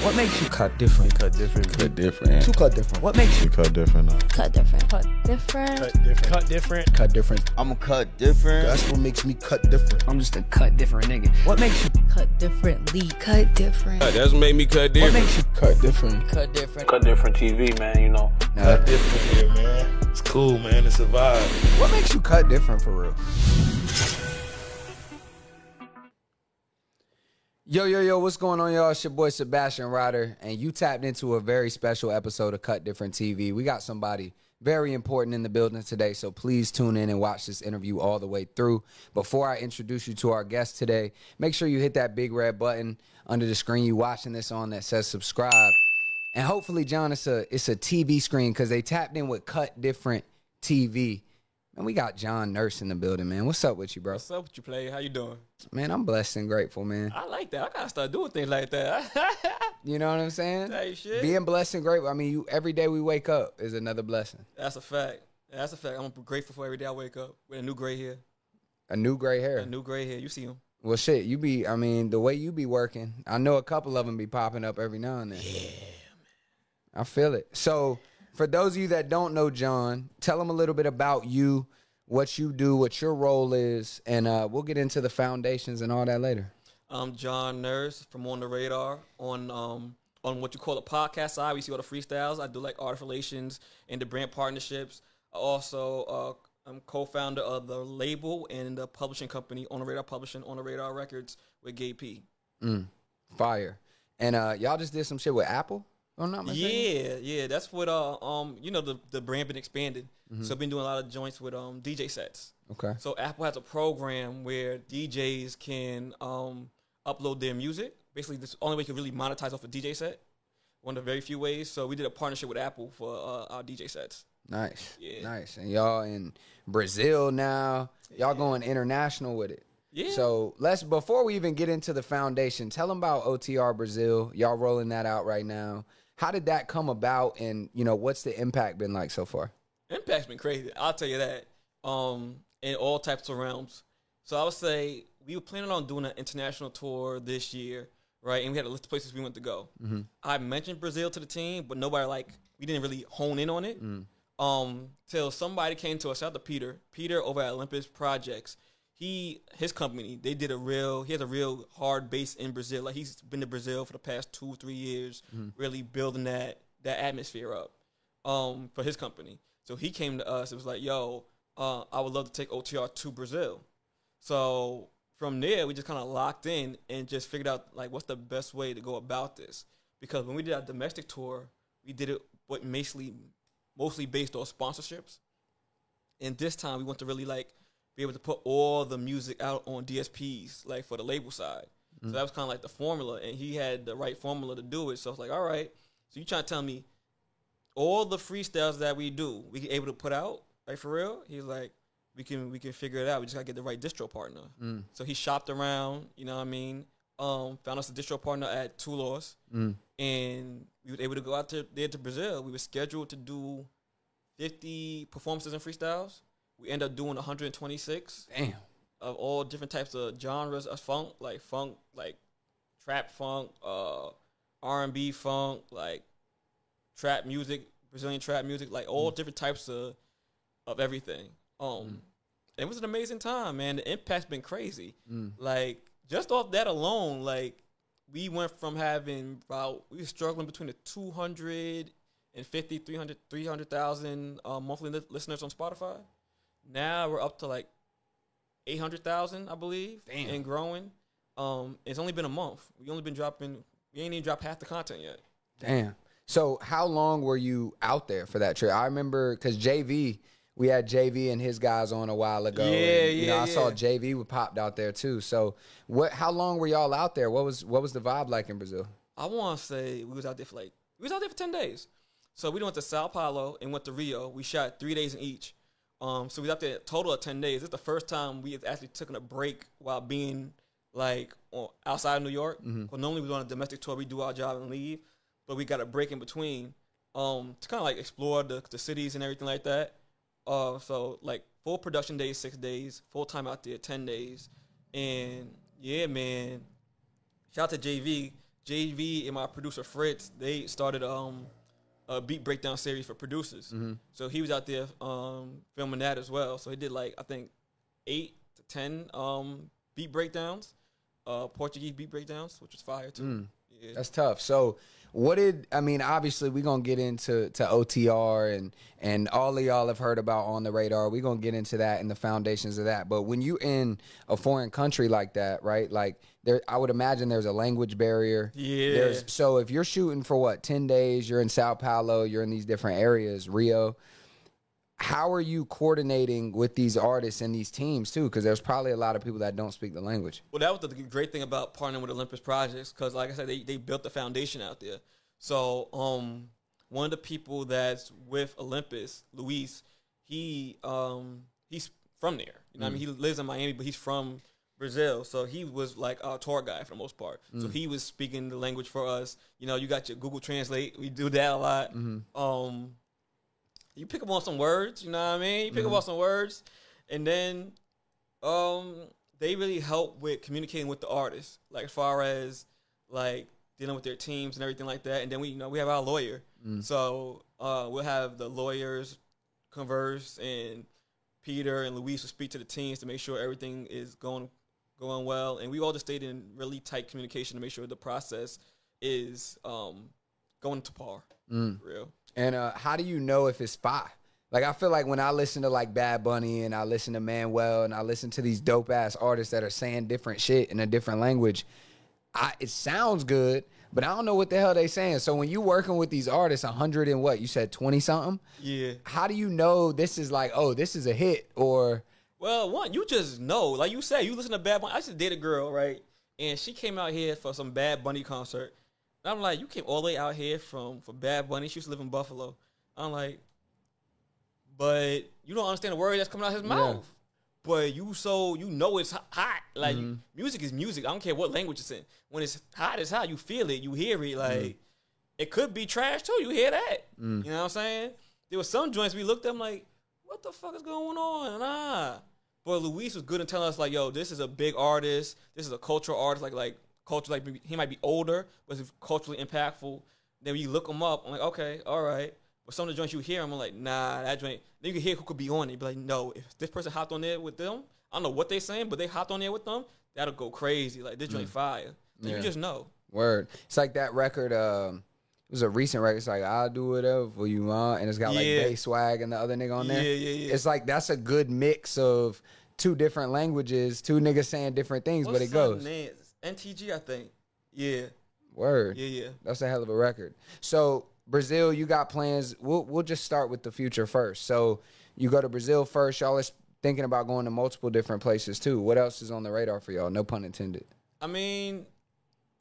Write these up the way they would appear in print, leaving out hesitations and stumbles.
What makes you cut different? Cut different. Cut different. You cut different. What makes you cut different? Cut different. Cut different. Cut different. Cut different. cut different? I'm a cut different. That's what makes me cut different. I'm just a cut different nigga. What makes you Cut differently. Cut different. That's what made me cut What different. makes you cut different? Cut different. Cut different TV, man, you know. Cut different here, man. It's cool, man. It's a vibe. What makes you cut different for real? Yo, what's going on, y'all? It's your boy Sebastian Ryder, and you tapped into a very special episode of Cut Different TV. We got somebody very important in the building today, so please tune in and watch this interview all the way through. Before I introduce you to our guest today, make sure you hit that big red button under the screen you watching this on that says subscribe. And hopefully, John, it's a TV screen because they tapped in with Cut Different TV. And we got John Nurse in the building, man. What's up with you, bro? What's up with you, player? How you doing? Man, I'm blessed and grateful, man. I like that. I gotta start doing things like that. You know what I'm saying? Hey, shit. Being blessed and grateful. I mean, every day we wake up is another blessing. That's a fact. That's a fact. I'm grateful for every day I wake up with a new gray hair. A new gray hair. A new gray hair. You see him? Well, shit, the way you be working, I know a couple of them be popping up every now and then. Yeah, man. I feel it. So, for those of you that don't know John, tell them a little bit about you, what you do, what your role is, and we'll get into the foundations and all that later. I'm John Nurse from On the Radar on what you call a podcast side. We see all the freestyles. I do like art relations and the brand partnerships. Also, I'm co-founder of the label and the publishing company On the Radar Publishing, On the Radar Records with Gay P. Fire. And y'all just did some shit with Apple? Oh, not Yeah. That's what the brand been expanded. So I've been doing a lot of joints with DJ sets. Okay. So Apple has a program where DJs can upload their music. Basically, this is the only way you can really monetize off a DJ set. One of the very few ways. So we did a partnership with Apple for our DJ sets. Nice. Yeah. Nice. And y'all in Brazil now. Y'all going international with it. Yeah. So before we even get into the foundation, tell them about OTR Brazil. Y'all rolling that out right now. How did that come about, and what's the impact been like so far? Impact's been crazy. I'll tell you that. In all types of realms. So I would say we were planning on doing an international tour this year, right? And we had a list of places we wanted to go. I mentioned Brazil to the team, but nobody we didn't really hone in on it. Till somebody came to us, shout out to Peter. Peter over at Olympus Projects. His company, he has a real hard base in Brazil. Like, he's been to Brazil for the past 2-3 years, really building that atmosphere up for his company. So he came to us. It was like, yo, I would love to take OTR to Brazil. So from there, we just kind of locked in and just figured out, what's the best way to go about this. Because when we did our domestic tour, we did it mostly based on sponsorships. And this time, we want to really, be able to put all the music out on DSPs, for the label side. So that was kind of the formula, and he had the right formula to do it. So I was like, all right, so you trying to tell me all the freestyles that we do, we able to put out, for real? He's like, we can figure it out. We just got to get the right distro partner. So he shopped around, you know what I mean, found us a distro partner at Two Laws, and we were able to go out there to Brazil. We were scheduled to do 50 performances and freestyles. We ended up doing 126. Damn. Of all different types of genres of funk, trap funk, R&B funk, trap music, Brazilian trap music, all different types of everything. It was an amazing time, man. The impact's been crazy. Just off that alone, we went from having we were struggling between the 250, 300,000 monthly listeners on Spotify. Now we're up to 800,000, I believe. Damn. And growing. It's only been a month. We ain't even dropped half the content yet. Damn. So how long were you out there for that trip? I remember because we had JV and his guys on a while ago. I saw JV popped out there too. So how long were y'all out there? What was the vibe like in Brazil? I want to say we was out there for 10 days. So we went to Sao Paulo and went to Rio. We shot 3 days in each. So we was out there a total of 10 days. This is the first time we have actually taken a break while being outside of New York. Well, normally we do on a domestic tour, we do our job and leave, but we got a break in between to kind of explore the cities and everything like that. So full production days, 6 days, full time out there, 10 days. And yeah, man, shout out to JV. JV and my producer Fritz, they started a beat breakdown series for producers. So he was out there filming that as well. So he did like I think 8 to 10 beat breakdowns, Portuguese beat breakdowns, which was fire too. Yeah. That's tough. So obviously we're going to get into OTR and all of y'all have heard about On the Radar. We're going to get into that and the foundations of that. But when you in a foreign country like that, right, like I would imagine there's a language barrier. Yeah. So if you're shooting for 10 days, you're in Sao Paulo, you're in these different areas, Rio, how are you coordinating with these artists and these teams too? Because there's probably a lot of people that don't speak the language. Well, that was the great thing about partnering with Olympus Projects because, like I said, they built the foundation out there. So one of the people that's with Olympus, Luis, he's from there. You know what I mean? He lives in Miami, but he's from Brazil. So he was like our tour guide for the most part. So he was speaking the language for us. You know, you got your Google Translate. We do that a lot. You pick up on some words, you know what I mean? You pick up on some words, and then they really help with communicating with the artists, like as far as like dealing with their teams and everything like that. And then we have our lawyer, so we'll have the lawyers converse, and Peter and Luis will speak to the teams to make sure everything is going well, and we all just stayed in really tight communication to make sure the process is going to par, real. And how do you know if it's fire? Like, I feel like when I listen to, like, Bad Bunny and I listen to Manuel and I listen to these dope-ass artists that are saying different shit in a different language, it sounds good, but I don't know what the hell they saying. So when you working with these artists, 100 and what? You said 20-something? Yeah. How do you know this is like, oh, this is a hit or... Well, one, you just know. Like you said, you listen to Bad Bunny. I used to date a girl, right? And she came out here for some Bad Bunny concert. And I'm like, you came all the way out here for Bad Bunny. She used to live in Buffalo. I'm like, but you don't understand the word that's coming out his mouth. But you know it's hot. Like, music is music. I don't care what language it's in. When it's hot. You feel it. You hear it. Like, it could be trash, too. You hear that. You know what I'm saying? There was some joints we looked at, I'm like, what the fuck is going on? Nah. But Luis was good in telling us, like, yo, this is a big artist. This is a cultural artist. Like culture, like he might be older, but he's culturally impactful. Then when you look him up, I'm like, okay, all right. But some of the joints you hear, I'm like, nah, that joint. Then you can hear who could be on it. You'd be like, no, if this person hopped on there with them, I don't know what they saying, but they hopped on there with them, that'll go crazy. Like, this joint fire. Then you just know. Word. It's like that record, it was a recent record. It's like, I'll do whatever for you, man. And it's got like Bass Swag and the other nigga on there. Yeah. It's like, that's a good mix of two different languages, two niggas saying different things, but it goes. Name? NTG, I think. Yeah. Word. Yeah. That's a hell of a record. So, Brazil, you got plans. We'll just start with the future first. So, you go to Brazil first. Y'all are thinking about going to multiple different places, too. What else is on the radar for y'all? No pun intended. I mean,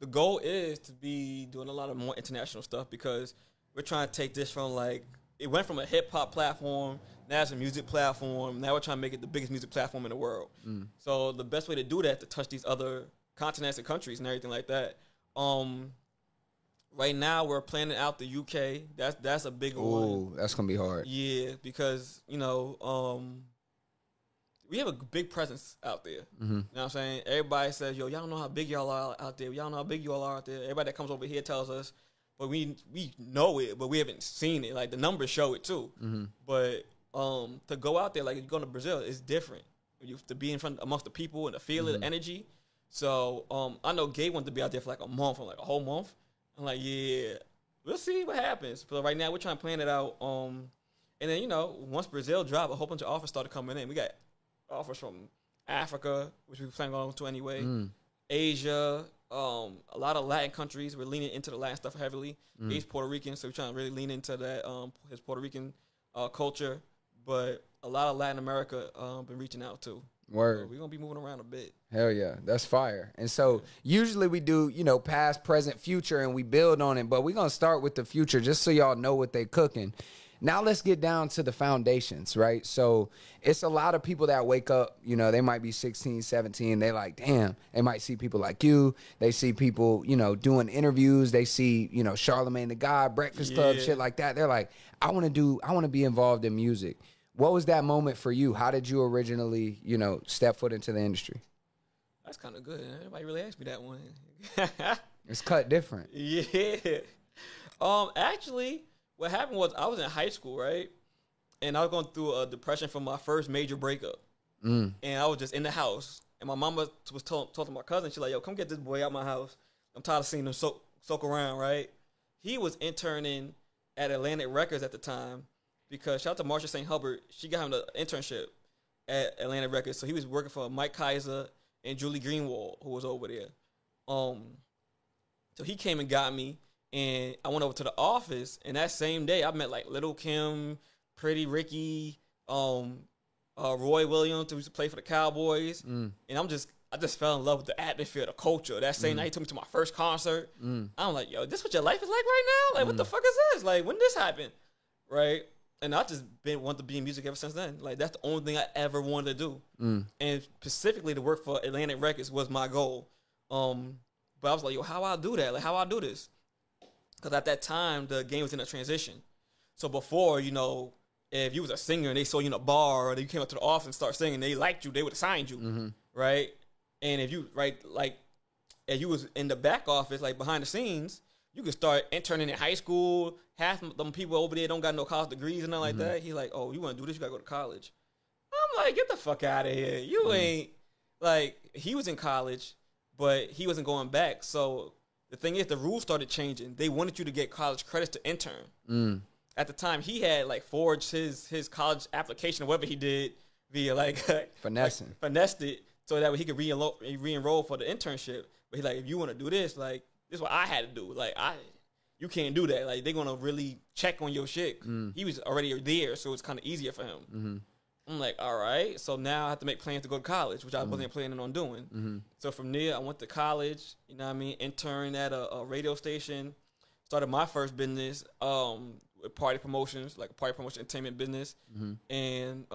the goal is to be doing a lot of more international stuff because we're trying to take this from, like, it went from a hip-hop platform, now it's a music platform. Now we're trying to make it the biggest music platform in the world. So, the best way to do that is to touch these other continents and countries and everything like that. Right now we're planning out the UK. That's a big one. Ooh, that's gonna be hard. Yeah, because we have a big presence out there. You know what I'm saying? Everybody says, yo, y'all don't know how big y'all are out there. Y'all know how big y'all are out there. Everybody that comes over here tells us, but we know it, but we haven't seen it. Like, the numbers show it too. But to go out there, like, you go to Brazil, it's different. You have to be in front amongst the people and the feel of the energy. So I know Gabe wanted to be out there for like a month, or like a whole month. I'm like, yeah, we'll see what happens. But right now we're trying to plan it out. And then, once Brazil dropped, a whole bunch of offers started coming in. We got offers from Africa, which we plan on to anyway, Asia, a lot of Latin countries. We're leaning into the Latin stuff heavily. He's Puerto Rican, so we're trying to really lean into that, his Puerto Rican culture. But a lot of Latin America been reaching out too. Word. So we're going to be moving around a bit. Hell yeah. That's fire. And so usually we do, past, present, future, and we build on it. But we're going to start with the future just so y'all know what they cooking. Now let's get down to the foundations, right? So it's a lot of people that wake up, they might be 16, 17. They like, damn, they might see people like you. They see people, doing interviews. They see, Charlamagne the God, Breakfast Club, shit like that. They're like, I want to be involved in music. What was that moment for you? How did you originally, step foot into the industry? That's kind of good. Nobody really asked me that one. It's cut different. Yeah. Actually, what happened was I was in high school, right? And I was going through a depression from my first major breakup. And I was just in the house. And my mama was talking to my cousin. She's like, yo, come get this boy out my house. I'm tired of seeing him soak around, right? He was interning at Atlantic Records at the time because shout out to Marsha St. Hubbard. She got him the internship at Atlantic Records. So he was working for Mike Kaiser and Julie Greenwald, who was over there. So he came and got me, and I went over to the office, and that same day I met like Little Kim, Pretty Ricky, Roy Williams, who used to play for the Cowboys, and I just fell in love with the atmosphere, the culture. That same night, he took me to my first concert. I'm like, yo, this what your life is like right now? Like, what the fuck is this? Like, when did this happen? Right? And I just wanted to be in music ever since then. Like, that's the only thing I ever wanted to do. And specifically to work for Atlantic Records was my goal. But I was like, yo, how I do that? Like, how I do this? Because at that time, the game was in a transition. So before, you know, if you was a singer and they saw you in a bar or you came up to the office and started singing, they liked you, they would have signed you, right? And if you, if you was in the back office, like behind the scenes, you could start interning in high school. Half of them people over there don't got no college degrees and nothing like that. He's like, oh, you want to do this? You got to go to college. I'm like, get the fuck out of here. You ain't, like, he was in college, but he wasn't going back. So the thing is, the rules started changing. They wanted you to get college credits to intern. At the time, he had, like, forged his college application or whatever he did via, like, Finessing. Finessed it so that way he could re-enroll for the internship. But he's like, if you want to do this, like, this is what I had to do. Like, you can't do that. Like, they're going to really check on your shit. He was already there, so it's kind of easier for him. I'm like, all right. So now I have to make plans to go to college, which I wasn't planning on doing. So from there, I went to college, you know what I mean, interned at a radio station, started my first business with party promotions, like a party promotion entertainment business, and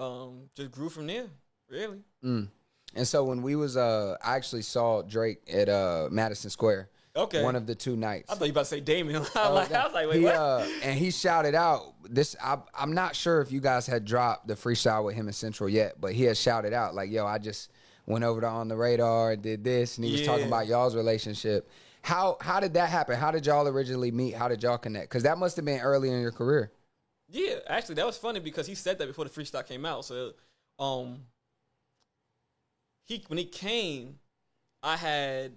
just grew from there, really. And so when we was, I actually saw Drake at Madison Square. Okay. One of the two nights. I thought you were about to say Damien. I was like, wait, what? And he shouted out this. I'm not sure if you guys had dropped the freestyle with him and Central yet, but he had shouted out like, "Yo, I just went over to On the Radar and did this," and he was talking about y'all's relationship. How did that happen? How did y'all originally meet? How did y'all connect? Because that must have been early in your career. Yeah, actually, that was funny because he said that before the freestyle came out. So, when he came, I had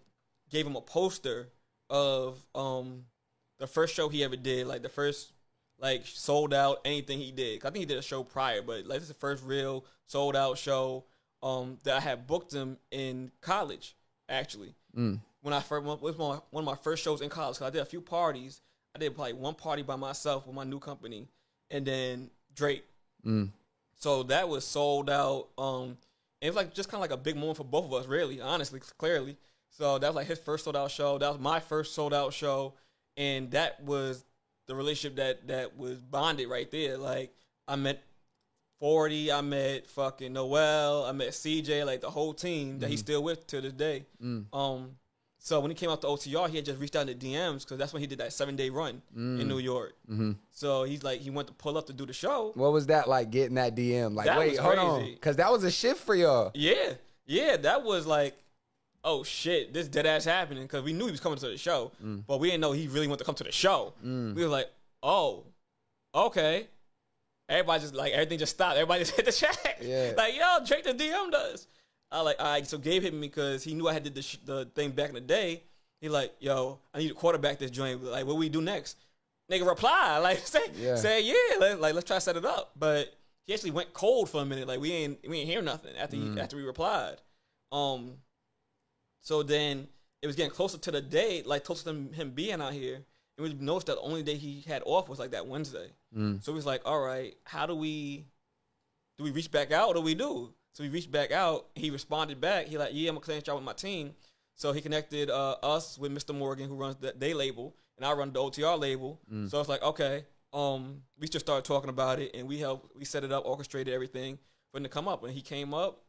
gave him a poster of the first show he ever did, like the first like sold out anything he did. I think he did a show prior, but like this is the first real sold out show that I had booked him in college. Actually, when I first was one of my first shows in college, 'cause I did a few parties. I did like one party by myself with my new company, and then Drake. So that was sold out. It was like just kind of like a big moment for both of us, really, honestly, clearly. So that was like his first sold out show. That was my first sold out show, and that was the relationship that was bonded right there. Like I met 40, I met fucking Noel, I met CJ, like the whole team that he's still with to this day. So when he came out to OTR, he had just reached out in the DMs because that's when he did that 7-day run in New York. So he's like, he went to pull up to do the show. What was that like, getting that DM? Like, That wait, was hold on. crazy. Because that was a shift for y'all. Yeah, that was like, oh shit, this dead ass happening, because we knew he was coming to the show, but we didn't know he really wanted to come to the show. We were like, oh, okay. Everybody just like, everything just stopped. Everybody just hit the track. Yeah. Like, yo, Drake the DM does. I like, all right, so Gabe hit me because he knew I had did the thing back in the day. He like, yo, I need to quarterback this joint. Like, what we do next? Nigga reply, like, say yeah, let's try to set it up. But he actually went cold for a minute. Like, we ain't hear nothing after we replied. So then it was getting closer to the day, like closer to him being out here. And we noticed that the only day he had off was like that Wednesday. So he was like, all right, how do we reach back out? What do we do? So we reached back out. He responded back. He like, yeah, I'm going to connect y'all with my team. So he connected us with Mr. Morgan, who runs the day label, and I run the OTR label. So it's like, okay, we just started talking about it, and we set it up, orchestrated everything for him to come up. And he came up,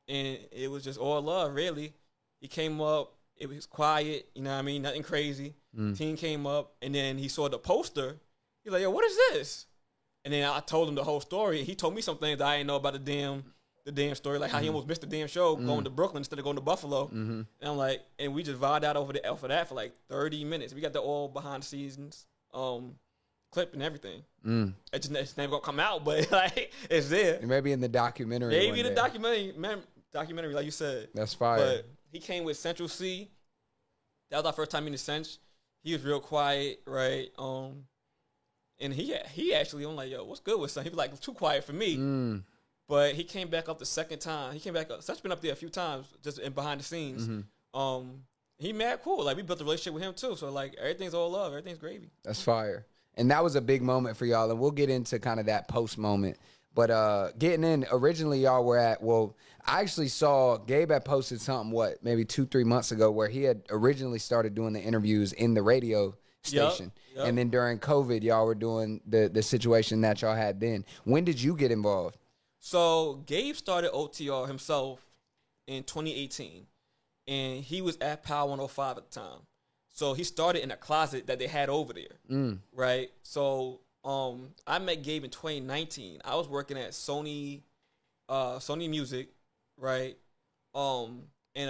and it was just all love, really. He came up, it was quiet, you know what I mean, nothing crazy. Team came up, and then he saw the poster. He's like, yo, what is this? And then I told him the whole story. He told me some things that I didn't know about the damn the damn story, like how he almost missed the damn show going to Brooklyn instead of going to Buffalo. And I'm like, and we just vibed out over that for like 30 minutes. We got the all behind the scenes clip and everything. It's never gonna come out, but like it's there. Maybe in the documentary. Maybe in the documentary, like you said. That's fire. But he came with Central C. That was our first time meeting Cinch. He was real quiet, right? And he actually, I'm like, yo, what's good with Son? He was like, too quiet for me. But he came back up the second time. He came back up. Such been up there a few times, just in behind the scenes. He mad cool. Like, we built a relationship with him, too. So, like, everything's all love. Everything's gravy. That's fire. And that was a big moment for y'all. And we'll get into kind of that post moment. But getting in, originally y'all were at, well, I actually saw Gabe had posted something, maybe 2-3 months ago, where he had originally started doing the interviews in the radio station. Yep. And then during COVID, y'all were doing the situation that y'all had then. When did you get involved? So Gabe started OTR himself in 2018, and he was at Power 105 at the time. So he started in a closet that they had over there, right? So I met Gabe in 2019. I was working at Sony Music, right? And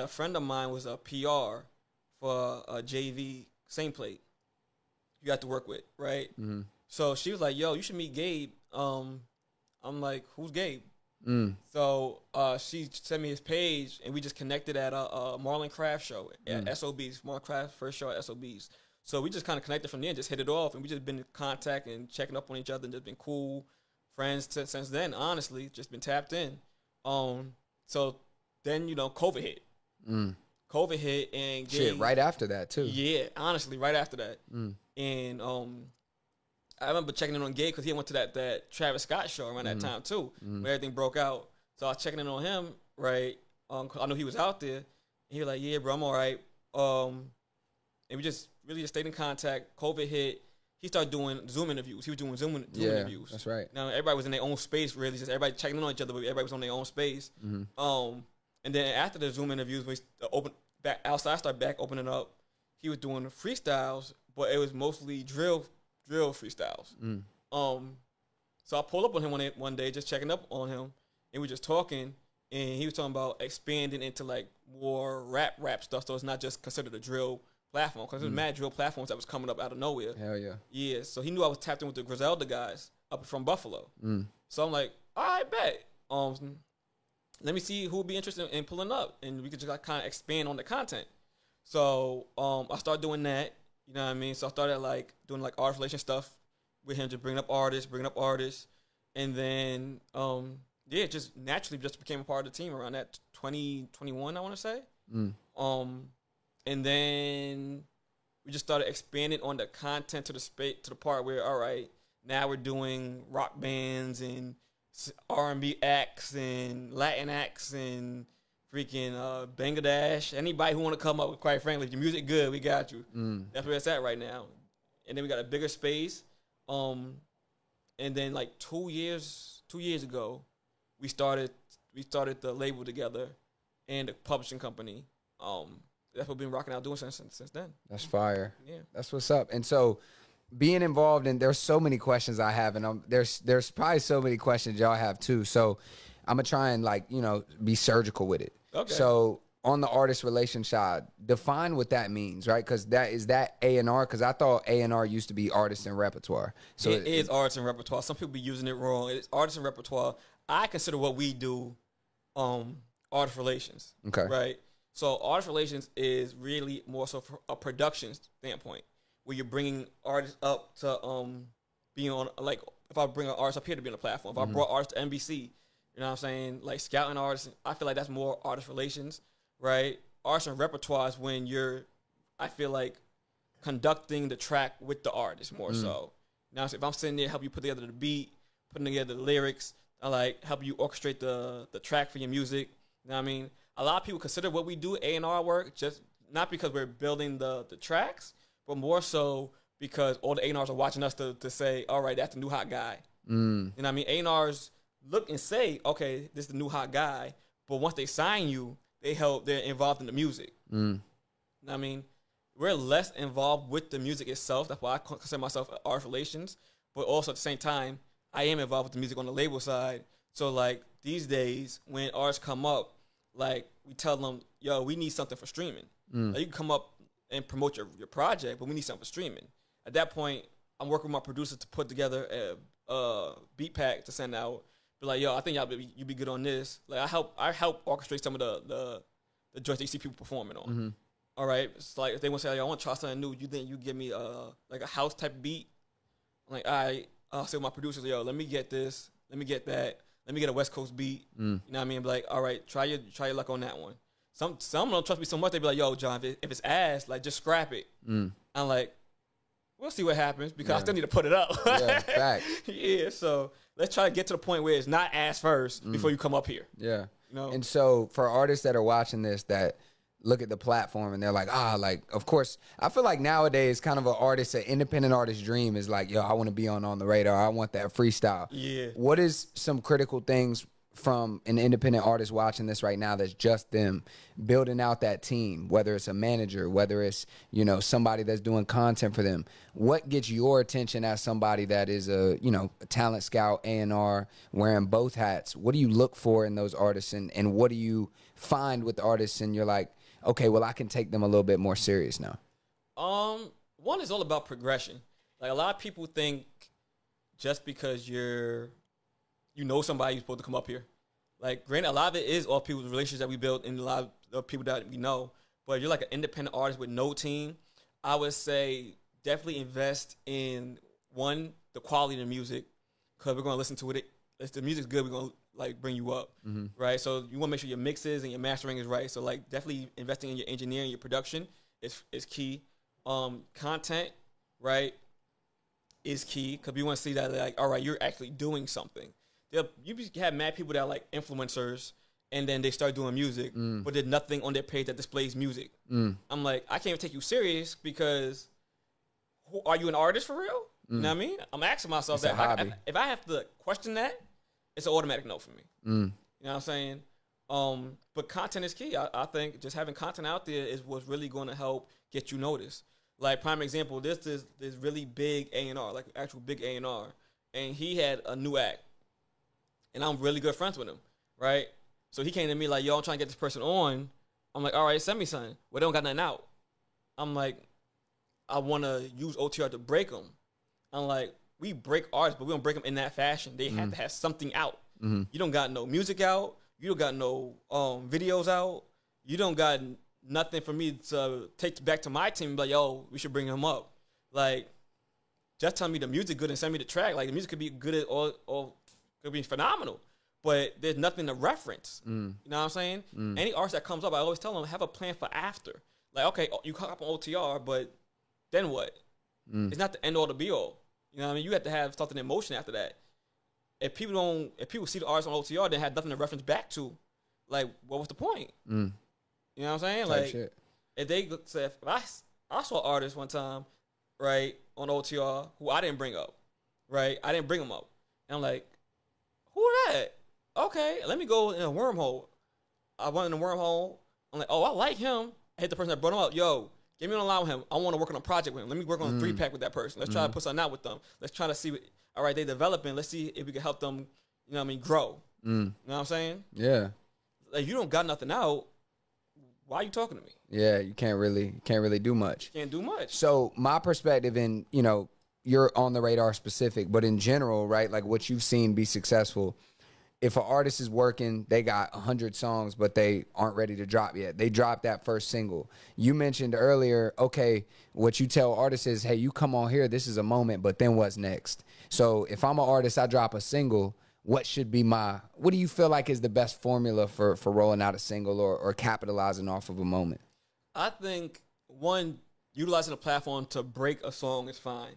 a friend of mine was a PR for a JV same plate you got to work with, right? So she was like, yo, you should meet Gabe. I'm like, who's Gabe? So she sent me his page, and we just connected at a Marlon Craft show at SOBs. Marlon Craft first show at SOBs. So we just kind of connected from there and just hit it off, and we just been in contact and checking up on each other and just been cool friends since then, honestly. Just been tapped in. So then, COVID hit. COVID hit, and Gabe... Shit, right after that, too. Yeah, honestly, right after that. And I remember checking in on Gabe because he went to that Travis Scott show around that time too, where everything broke out. So I was checking in on him, right? 'Cause I knew he was out there. And he was like, "Yeah, bro, I'm all right." And we just really just stayed in contact. COVID hit. He started doing Zoom interviews. He was doing Zoom interviews. That's right. Now everybody was in their own space, really. Just everybody checking in on each other, but everybody was on their own space. And then after the Zoom interviews, we opened back outside. Started back opening up. He was doing freestyles, but it was mostly drill freestyles. So I pulled up on him one day, just checking up on him, and we were just talking, and he was talking about expanding into like more rap stuff, so it's not just considered a drill platform, because there's mad drill platforms that was coming up out of nowhere. Hell yeah. Yeah, so he knew I was tapped in with the Griselda guys up from Buffalo. So I'm like, all right, bet. Let me see who would be interested in pulling up, and we could just kind of expand on the content. So I started doing that. You know what I mean? So I started like doing like artist relation stuff with him, just bringing up artists. And then, just naturally just became a part of the team around that 2021, I want to say. And then we just started expanding on the content to the part where, all right, now we're doing rock bands and R&B acts and Latin acts and freaking Bangladesh. Anybody who want to come up with, quite frankly, if your music good, we got you. That's where it's at right now. And then we got a bigger space. And then like 2 years ago, we started the label together and the publishing company. That's what we've been rocking out doing since then. That's fire. Yeah. That's what's up. And so being involved in, there's so many questions I have, and there's probably so many questions y'all have too. So I'm going to try and be surgical with it. Okay. So on the artist relation side, define what that means, right? Because is that A&R? Because I thought A&R used to be artist and repertoire. So it is artist and repertoire. Some people be using it wrong. It's artist and repertoire. I consider what we do artist relations. Okay. Right? So artist relations is really more so from a production standpoint, where you're bringing artists up to being on, like, if I bring an artist up here to be on the platform, if I brought artists to NBC, you know what I'm saying? Like scouting artists, I feel like that's more artist relations, right? Artist and repertoire is when you're, I feel like, conducting the track with the artist more so. Now, if I'm sitting there, help you put together the beat, putting together the lyrics, I like help you orchestrate the track for your music. You know what I mean? A lot of people consider what we do A&R work just not because we're building the tracks, but more so because all the A&Rs are watching us to say, all right, that's the new hot guy. You know what I mean? A&Rs look and say, okay, this is the new hot guy. But once they sign you, they're involved in the music. You know what I mean? We're less involved with the music itself. That's why I consider myself artist relations. But also at the same time, I am involved with the music on the label side. So like these days when artists come up, like we tell them, yo, we need something for streaming. Like, you can come up and promote your project, but we need something for streaming. At that point, I'm working with my producer to put together a beat pack to send out. Be like, yo, I think you be good on this. Like I help orchestrate some of the joints that you see people performing on. All right, it's like if they want to say, yo, I want to try something new, you think you give me like a house type beat? I'm like, all right, I'll say with my producers, yo, let me get this, let me get that, let me get a West Coast beat. You know what I mean? Be like, all right, try your luck on that one. Some don't trust me so much, they be like, yo, John, if it's ass, like just scrap it. I'm like, we'll see what happens because I still need to put it up. Yeah, fact. Yeah, so let's try to get to the point where it's not ass first before you come up here. Yeah. You know? And so for artists that are watching this that look at the platform and they're like, like, of course, I feel like nowadays kind of an independent artist dream is like, yo, I want to be on The Radar. I want that freestyle. Yeah. What is some critical things from an independent artist watching this right now that's just them building out that team, whether it's a manager, whether it's, somebody that's doing content for them? What gets your attention as somebody that is a talent scout, A&R, wearing both hats? What do you look for in those artists, and what do you find with artists and you're like, okay, well, I can take them a little bit more serious now? One is all about progression. Like a lot of people think just because somebody who's supposed to come up here. Like, granted, a lot of it is all people's relationships that we built and a lot of people that we know. But if you're like an independent artist with no team, I would say definitely invest in, one, the quality of the music, because we're going to listen to it. If the music's good, we're going to like bring you up, right? So you want to make sure your mixes and your mastering is right. So like definitely investing in your engineering, your production is key. Content, right, is key because we want to see that like, all right, you're actually doing something. You have mad people that are like influencers and then they start doing music, but there's nothing on their page that displays music. I'm like, I can't even take you serious because are you an artist for real? You know what I mean? I'm asking myself it's that if I have to question that, it's an automatic no for me. You know what I'm saying? But content is key. I think just having content out there is what's really going to help get you noticed. Like, prime example, this really big A&R, like actual big A&R, and he had a new act. And I'm really good friends with him, right? So he came to me like, yo, I'm trying to get this person on. I'm like, all right, send me something. Well, they don't got nothing out. I'm like, I want to use OTR to break them. I'm like, we break artists, but we don't break them in that fashion. They have to have something out. You don't got no music out. You don't got no videos out. You don't got nothing for me to take back to my team and be like, yo, we should bring him up. Like, just tell me the music good and send me the track. Like, the music could be good or could be phenomenal, but there's nothing to reference. You know what I'm saying? Any artist that comes up, I always tell them, have a plan for after. Like, okay, you come up on OTR, but then what? It's not the end all to be all. You know what I mean? You have to have something in motion after that. If people see the artist on OTR, then have nothing to reference back to, like, what was the point? You know what I'm saying? Like, shit. if they say, if I saw an artist one time, right, on OTR who I didn't bring up, right? I didn't bring him up, and I'm like, who that? Okay, let me go in a wormhole. I went in a wormhole. I'm like, oh, I like him. I hit the person that brought him up. Yo, get me on the line with him. I want to work on a project with him. Let me work on a 3-pack with that person. Let's try to put something out with them. Let's try to see all right, they developing. Let's see if we can help them, you know what I mean, grow. You know what I'm saying? Yeah. Like, you don't got nothing out. Why are you talking to me? Yeah, you can't really do much. Can't do much. So my perspective, and you're on The Radar specific, but in general, right, like what you've seen be successful, if an artist is working, they got 100 songs, but they aren't ready to drop yet. They dropped that first single. You mentioned earlier, okay, what you tell artists is, hey, you come on here, this is a moment, but then what's next? So if I'm an artist, I drop a single, what do you feel like is the best formula for rolling out a single or capitalizing off of a moment? I think, one, utilizing a platform to break a song is fine.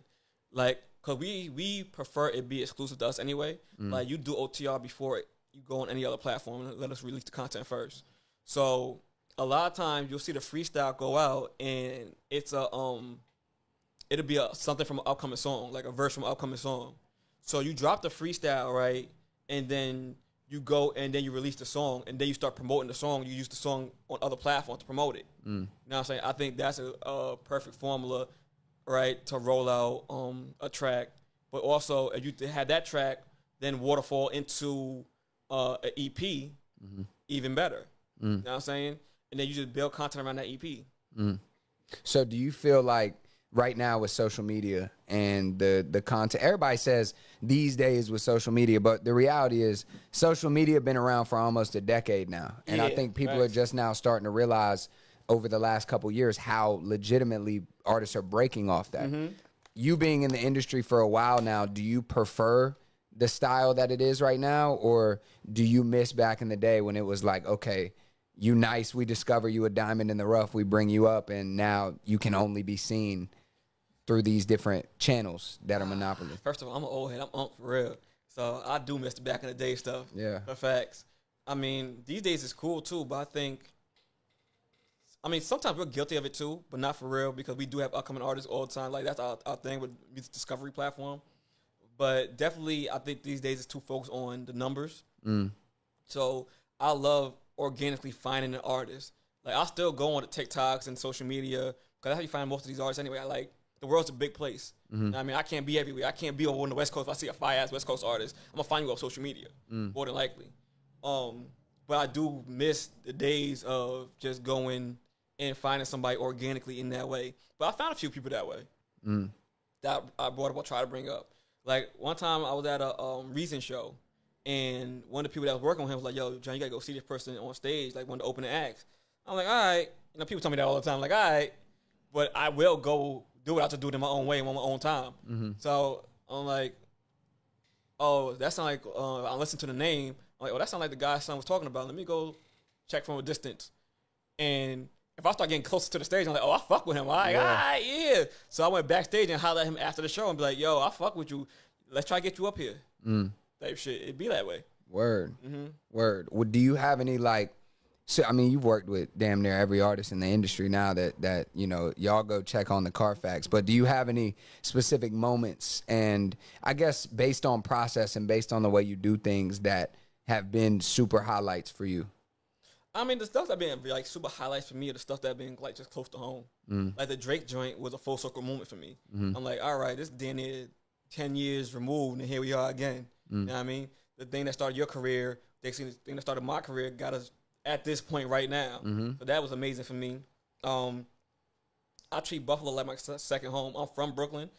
Like, because we prefer it be exclusive to us anyway. Like, you do OTR before you go on any other platform and let us release the content first. So a lot of times you'll see the freestyle go out and it's it'll be something from an upcoming song, like a verse from an upcoming song. So you drop the freestyle, right? And then you go and then you release the song and then you start promoting the song. You use the song on other platforms to promote it. You know what I'm saying? I think that's a perfect formula, right, to roll out a track. But also, if you had that track, then waterfall into an EP, even better. You know what I'm saying? And then you just build content around that EP. So do you feel like right now with social media and the content, everybody says these days with social media, but the reality is social media been around for almost a decade now. And I Yeah, think people facts. are just now starting to realize over the last couple years how legitimately artists are breaking off that. You being in the industry for a while now, do you prefer the style that it is right now, or do you miss back in the day when it was like, okay, you nice, we discover you a diamond in the rough, we bring you up, and now you can only be seen through these different channels that are monopoly? First of all, I'm an old head. I'm for real. So I do miss the back in the day stuff. Yeah. For facts. I mean, these days it's cool too, but I mean, sometimes we're guilty of it too, but not for real, because we do have upcoming artists all the time. Like, that's our thing with Music Discovery platform. But definitely, I think these days it's too focused on the numbers. So I love organically finding an artist. Like, I still go on the TikToks and social media, because that's how you find most of these artists anyway. The world's a big place. You know what I mean, I can't be everywhere. I can't be on the West Coast. If I see a fire-ass West Coast artist, I'm going to find you on social media, more than likely. But I do miss the days of just going and finding somebody organically in that way. But I found a few people that way that I brought up, I'll try to bring up. Like, one time I was at a Reason show, and one of the people that was working with him was like, yo, John, you got to go see this person on stage, like one of the opening acts. I'm like, all right. You know, people tell me that all the time. I'm like, all right. But I will go do it. I have to do it in my own way, in my own time. So I'm like, oh, that sounds like, I listened to the name. I'm like, oh, that sounds like the guy son was talking about. Let me go check from a distance. And if I start getting closer to the stage, I'm like, oh, I fuck with him. All right, yeah. So I went backstage and hollered at him after the show and be like, yo, I fuck with you. Let's try to get you up here. Type shit. It'd be that way. Word. Word. Well, do you have any, like, so, I mean, you've worked with damn near every artist in the industry now that you know, y'all go check on the Carfax, but do you have any specific moments, and I guess based on process and based on the way you do things, that have been super highlights for you? I mean, the stuff that been like super highlights for me are the stuff that been like just close to home. Like the Drake joint was a full circle moment for me. I'm like, all right, this damn near 10 years removed, and here we are again. You know what I mean? The thing that started your career, the thing that started my career, got us at this point right now. So that was amazing for me. I treat Buffalo like my second home. I'm from Brooklyn,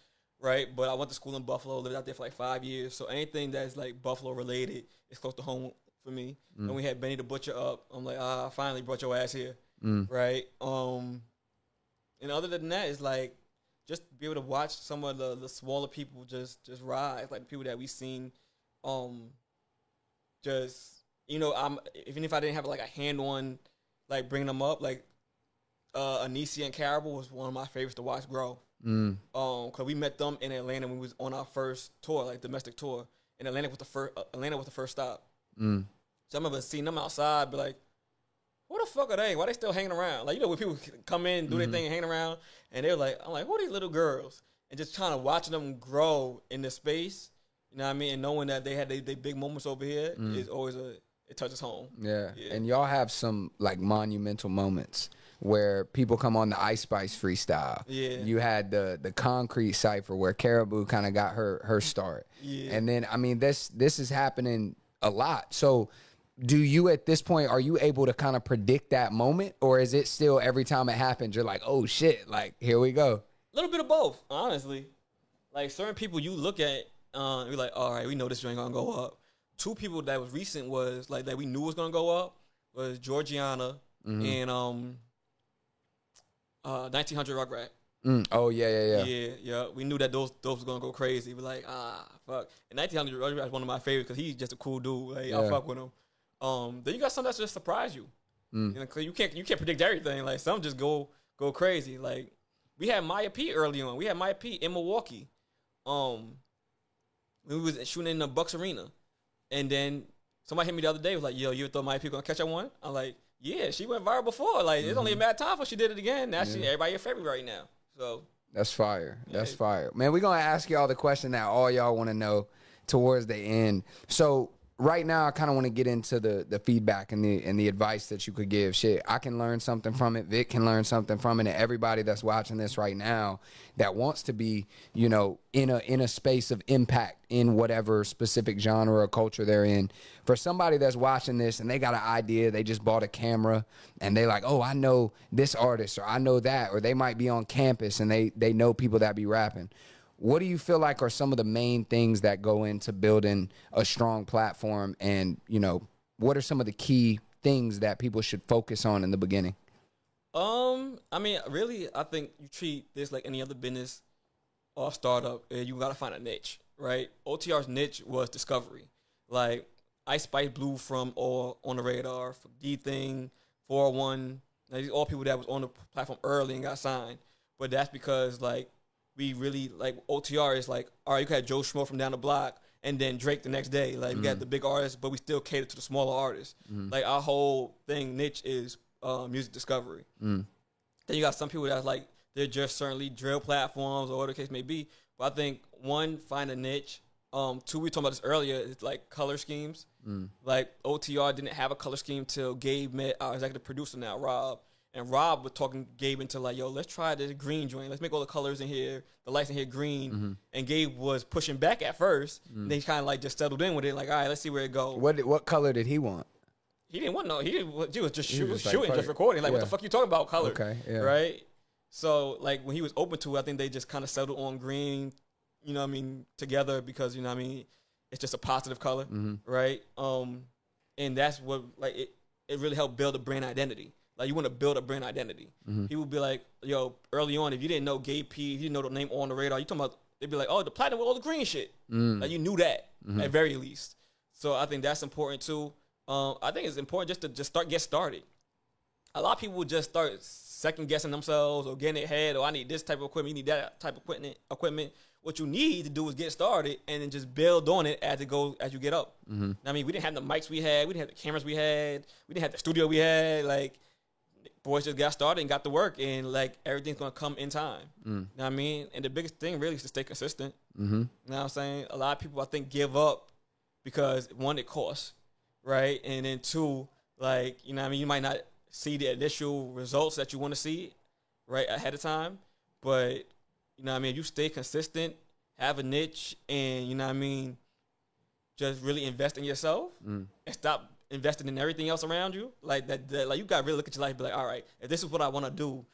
right? But I went to school in Buffalo, lived out there for like 5 years. So anything that's like Buffalo related is close to home for me. And we had Benny the Butcher up. I'm like, I finally brought your ass here, right? And other than that, it's like just be able to watch some of the smaller people just rise, like the people that we seen, just, you know, even if I didn't have like a hand on like bringing them up, like Anisia and Carable was one of my favorites to watch grow. Cause we met them in Atlanta when we was on our first tour, like domestic tour. And Atlanta was the first stop. So I remember seeing them outside, be like, who the fuck are they? Why they still hanging around? Like, you know, when people come in, do their thing and hang around, and they're like, I'm like, who are these little girls? And just trying to watch them grow in the space, you know what I mean? And knowing that they had they big moments over here is always it touches home. Yeah. And y'all have some like monumental moments where people come on the Ice Spice freestyle. Yeah. You had the Concrete Cypher where Caribou kind of got her start. Yeah. And then, I mean, this is happening a lot. So do you, at this point, are you able to kind of predict that moment, or is it still every time it happens, you're like, oh shit, like, here we go? A little bit of both, honestly. Like, certain people you look at, you're like, all right, we know this joint gonna go up. Two people that was recent was, like, that we knew was gonna go up was Georgiana and 1900 Rugrat. Oh, yeah. Yeah. We knew that those was gonna go crazy. We're like, fuck. And 1900 Rugrat is one of my favorites because he's just a cool dude. Like, I fuck with him. Then you got some that's just surprise you. You know, 'cause you can't predict everything. Like, some just go crazy. Like, we had Maya P early on. We had Maya P in Milwaukee. We was shooting in the Bucks Arena, and then somebody hit me the other day, was like, yo, you thought Maya P gonna catch that one? I'm like, yeah, she went viral before. Like, it's only a matter of time before she did it again. Now everybody your favorite right now. So that's fire. That's fire. Man, we're gonna ask y'all the question that all y'all want to know towards the end. So right now I kind of want to get into the feedback and the advice that you could give. Shit, I can learn something from it. Vic can learn something from it. And everybody that's watching this right now that wants to be, you know, in a space of impact in whatever specific genre or culture they're in. For somebody that's watching this and they got an idea, they just bought a camera and they like, oh, I know this artist or I know that, or they might be on campus and they know people that be rapping. What do you feel like are some of the main things that go into building a strong platform? And, you know, what are some of the key things that people should focus on in the beginning? I mean, really, I think you treat this like any other business or startup, and you got to find a niche, right? OTR's niche was discovery. Like, Ice Spice Blue from All on the Radar, for D-Thing, 401. Now, these are all people that was on the platform early and got signed. But that's because, like, we really, like, OTR is like, all right, you got Joe Schmo from down the block, and then Drake the next day. Like, we got the big artists, but we still cater to the smaller artists. Like, our whole thing, niche, is music discovery. Then you got some people that's like, they're just certainly drill platforms or whatever the case may be. But I think, one, find a niche. Two, we were talking about this earlier, it's like color schemes. Like, OTR didn't have a color scheme till Gabe met our executive producer now, Rob. And Rob was talking Gabe into like, yo, let's try this green joint. Let's make all the colors in here, the lights in here green. And Gabe was pushing back at first. And then he kind of like just settled in with it. Like, all right, let's see where it goes. What color did he want? He didn't want no. He was just shooting, like, just recording. Like, yeah. what the fuck you talking about, color? Okay, yeah. Right? So, like, when he was open to it, I think they just kind of settled on green, you know what I mean, together because, you know what I mean, it's just a positive color, right? And that's what, like, it really helped build a brand identity. Like, you want to build a brand identity. People be like, yo, early on, if you didn't know Gabe P, if you didn't know the name On the Radar, you talking about, they'd be like, oh, the platinum with all the green shit. Like, you knew that, at very least. So I think that's important, too. I think it's important just to get started. A lot of people would just start second-guessing themselves or getting ahead, or I need this type of equipment, you need that type of equipment. What you need to do is get started and then just build on it as you get up. I mean, we didn't have the mics we had. We didn't have the cameras we had. We didn't have the studio we had. Like, boys just got started and got to work, and, like, everything's going to come in time. You know what I mean? And the biggest thing really is to stay consistent. You know what I'm saying? A lot of people, I think, give up because, one, it costs, right? And then, two, like, you know what I mean? You might not see the initial results that you want to see, right, ahead of time. But, you know what I mean? You stay consistent, have a niche, and, you know what I mean, just really invest in yourself and stop investing in everything else around you. Like, like, you got to really look at your life and be like, all right, if this is what I want to do,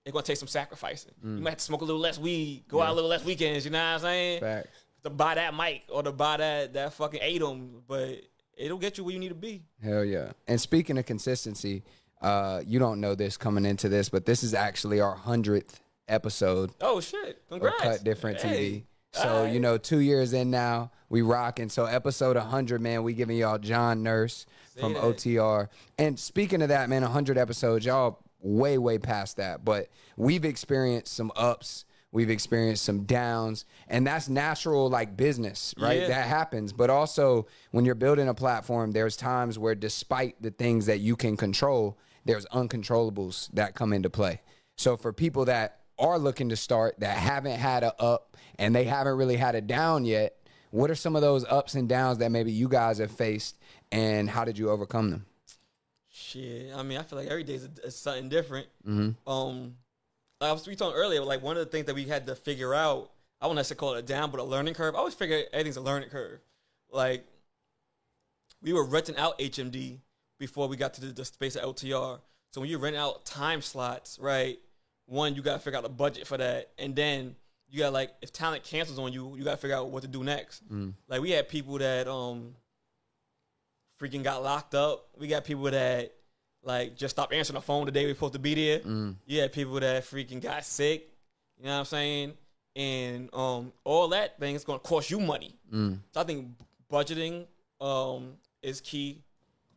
it's going to take some sacrificing. You might have to smoke a little less weed, go out a little less weekends, you know what I'm saying? Facts. To buy that mic or to buy that fucking ATEM, but it'll get you where you need to be. Hell yeah. And speaking of consistency, you don't know this coming into this, but this is actually our 100th episode. Oh, shit. Congrats. Of Cut Different Hey. TV. So, you know, 2 years in now, we rocking. So episode 100, man, we giving y'all John Nurse from that. OTR. And speaking of that, man, 100 episodes, y'all way past that. But we've experienced some ups. We've experienced some downs. And that's natural, like, business, right? Yeah. That happens. But also, when you're building a platform, there's times where despite the things that you can control, there's uncontrollables that come into play. So for people that are looking to start, that haven't had a up and they haven't really had a down yet, what are some of those ups and downs that maybe you guys have faced, and how did you overcome them? Shit, I mean, I feel like every day is something different. I was talking earlier, like, one of the things that we had to figure out, I wouldn't necessarily call it a down, but a learning curve. I always figure everything's a learning curve. Like, we were renting out HMD before we got to the space of LTR. So when you rent out time slots, right, one, you got to figure out a budget for that. And then you got, like, if talent cancels on you, you got to figure out what to do next. Like, we had people that freaking got locked up. We got people that, like, just stopped answering the phone the day we were supposed to be there. You had people that freaking got sick. You know what I'm saying? And all that thing is going to cost you money. So I think budgeting is key.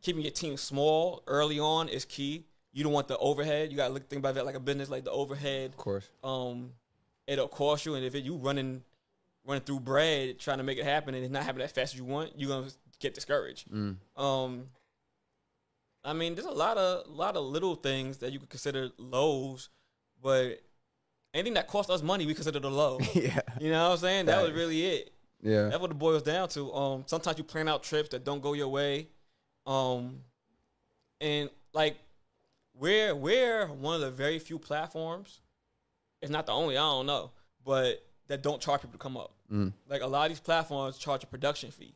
Keeping your team small early on is key. You don't want the overhead. You got to think about that like a business, like the overhead. Of course. It'll cost you. And if you running through bread trying to make it happen and it's not happening as fast as you want, you're going to get discouraged. I mean, there's a lot of little things that you could consider lows, but anything that costs us money, we consider the low. Yeah. You know what I'm saying? That was really it. Yeah. That's what it boils down to. Sometimes you plan out trips that don't go your way. And like we're one of the very few platforms, it's not the only, I don't know, but that don't charge people to come up. Like a lot of these platforms charge a production fee.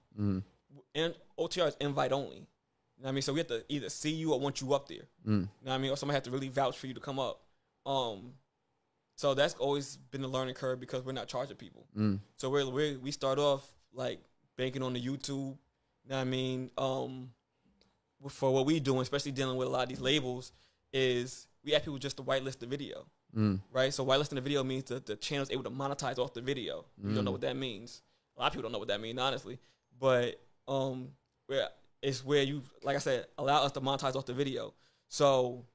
And OTR is invite only. You know what I mean? So we have to either see you or want you up there. You know what I mean? Or somebody has to really vouch for you to come up. So that's always been a learning curve because we're not charging people. So we start off like banking on the YouTube. You know what I mean? For what we doing, especially dealing with a lot of these labels, is we ask people just to whitelist the video. Right? So whitelisting the video means that the channel's able to monetize off the video. You don't know what that means. A lot of people don't know what that means, honestly. But it's where you, like I said, allow us to monetize off the video. So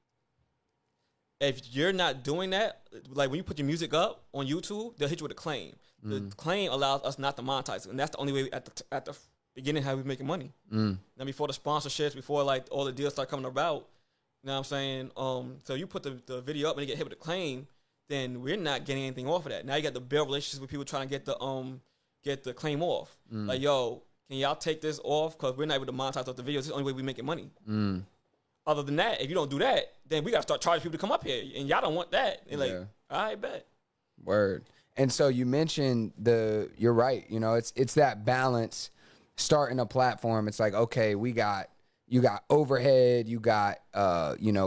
if you're not doing that, like when you put your music up on YouTube, they'll hit you with a claim. The claim allows us not to monetize it, and that's the only way at the beginning how we making money. Now before the sponsorships, before like all the deals start coming about, you know what I'm saying? So you put the video up and you get hit with a claim, then we're not getting anything off of that. Now you got to build relationships with people trying to get the claim off. Like, yo, can y'all take this off? Because we're not able to monetize off the videos. It's the only way we making money. Other than that, if you don't do that, then we got to start charging people to come up here. And y'all don't want that. And like, all right, bet. Word. And so you mentioned you're right. You know, it's that balance starting a platform. It's like, okay, you got overhead, you got,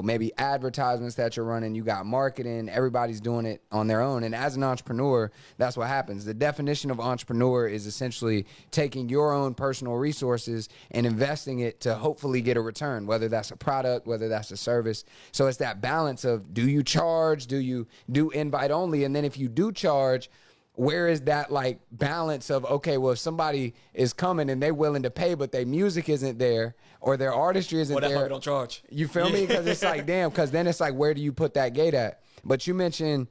maybe advertisements that you're running, you got marketing, everybody's doing it on their own. And as an entrepreneur, that's what happens. The definition of entrepreneur is essentially taking your own personal resources and investing it to hopefully get a return, whether that's a product, whether that's a service. So it's that balance of, do you charge? Do you do invite only? And then if you do charge, where is that like balance of, okay, well, if somebody is coming and they're willing to pay, but their music isn't there or their artistry isn't there. We don't charge. You feel me? Because it's like, damn, because then it's like, where do you put that gate at? But you mentioned